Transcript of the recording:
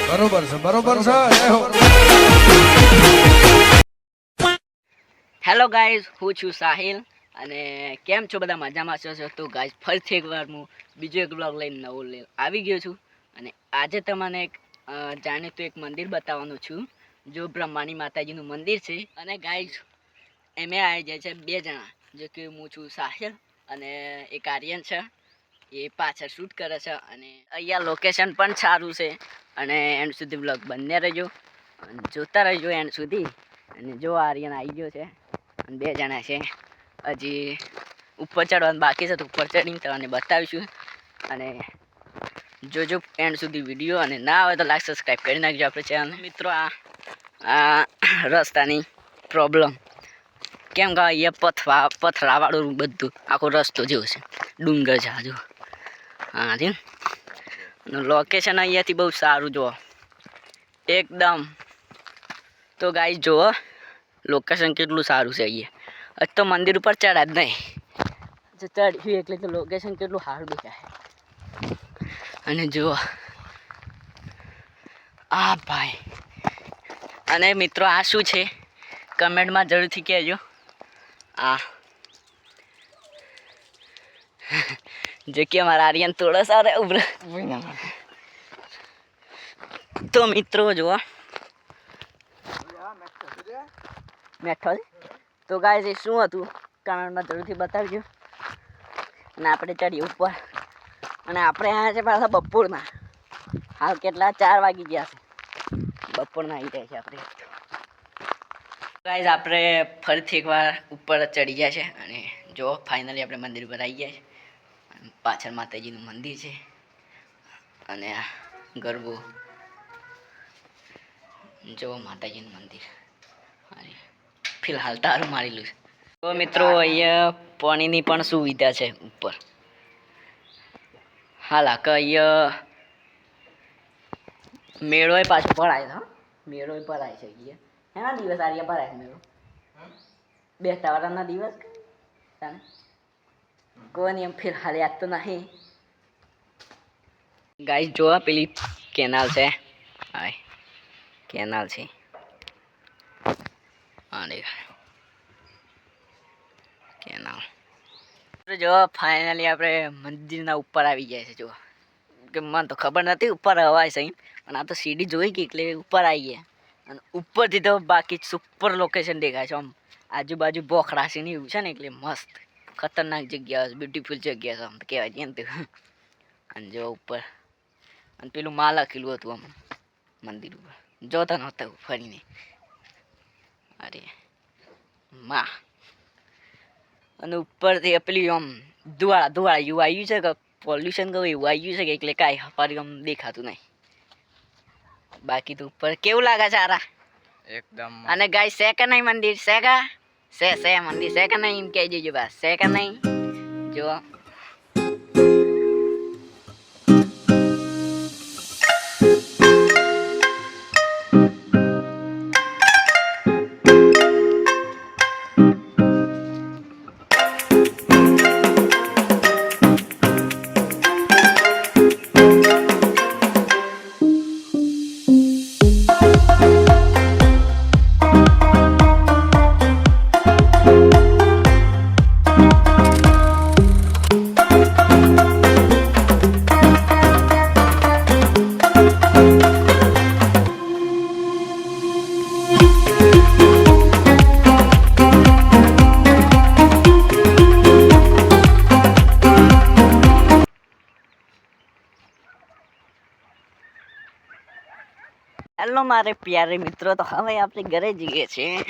બરોબર છે બરોબર છે જય હો હેલો ગાઈઝ, હું છું સાહિલ અને કેમ છો બધા? મજામાં છો? તો ગાઈઝ ફરીથી એકવાર હું બીજો એક બ્લોગ લઈને નવો આવી ગયો છું. અને આજે તમને એક જાણીતું એક મંદિર બતાવવાનું છું, જો બ્રહ્માની માતાજીનું મંદિર છે. અને ગાઈઝ એમે આવી જાય છે બે જણા, જે કે હું છું સાહિલ અને એક આર્યન છે. એ પાછળ શૂટ કરે છે અને અહીંયા લોકેશન પણ સારું છે. અને એન્ડ સુધી બ્લોગ બંને રહેજો, જોતા રહેજો એન્ડ સુધી. અને જો આર્યન આવી ગયો છે અને બે જણા છે, હજી ઉપર ચડવાનું બાકી છે, તો ઉપર ચડીને તમને બતાવીશું. અને જોજો એન્ડ સુધી વિડીયો, અને ના આવે તો લાઈક સબસ્ક્રાઈબ કરી નાખજો આપણે ચેનલ. મિત્રો આ રસ્તાની પ્રોબ્લેમ કેમ કે અહીંયા પથરાવાળું બધું આખો રસ્તો જેવો છે, ડુંગર છે હજુ. હા જી, લોકેશન અહીંયાથી બહુ સારું જુઓ એકદમ. તો ગાઈસ જુઓ લોકેશન કેટલું સારું છે અહીંયા. હજ તો મંદિર ઉપર ચડ્યા જ નહીં, ચડ્યું એટલે તો લોકેશન કેટલું સારું દેખાય. અને જુઓ આ ભાઈ. અને મિત્રો આ શું છે કમેન્ટમાં જરૂરથી કહેજો. આ જે કે અમારા આર્યન થોડા સારા ઉભરે. તો મિત્રો જુઓ મેઠો તો ગાય એ શું હતું કમેન્ટમાં જરૂરથી બતાવજો. અને આપણે ચડીએ ઉપર, અને આપણે આવ્યા છે પાછા બપોરના. હાલ કેટલા 4 વાગી ગયા છે, બપોરના આવી રહ્યા છે આપણે. ગાઈઝ આપણે ફરીથી એકવાર ઉપર ચડી ગયા છે. અને જો ફાઇનલી આપણે મંદિર ઉપર આવી ગયા છે. પાછળ માતાજીનું મંદિર છે અને આ ગરબો જો માતાજીનું મંદિર ફિલહાલ તારું મારેલું છે. તો મિત્રો અહીંયા પાણીની પણ સુવિધા છે ઉપર. હાલ કે અહીંયા મેળો પાછો ભરાય છે. મેળો ભરાય છે અહીંયા. એના દિવસ આર્યા ભરાય છે મેળો, બેસતા વાળાના દિવસ. કોની એમ ફિલહાલ યાદ તો નહીં. ગાઈસ જોવા પેલી કેનાલ છે, હાય કેનાલ છે. હા કેનાલ. જો ફાઇનલી આપણે મંદિરના ઉપર આવી ગયા છે. જો કે મને તો ખબર નથી ઉપર હવાય છે, પણ આ તો સીડી જોઈ ગઈ એટલે ઉપર આવી ગયા. અને ઉપરથી તો બાકી સુપર લોકેશન દેખાય છે. આમ આજુબાજુ બોખડા છે ને એવું છે ને, એટલે મસ્ત ખતરનાક જગ્યા, બ્યુટીફુલ જગ્યા છે આમ કહેવાય છે ને. અને જો ઉપર અને પેલું માં લખેલું હતું આમ મંદિર ઉપર, જોતા નહોતા ફરીને. અરે માં. અને ઉપરથી પેલી આમ ધુવાળા એવું આવ્યું છે કે પોલ્યુશન કહું એવું આવ્યું છે કે એટલે કાંઈ ફરી આમ દેખાતું નહીં. બાકી તો ઉપર કેવું લાગે છે આરા એકદમ. અને ગાય છે કે નહીં મંદિર? છે કા છે મંદિર છે કે નહીં એમ કહી દેજો બસ. છે કે નહીં જો. હેલો મારે પ્યારે મિત્રો, તો હવે આપણે ઘરે જઈએ છીએ.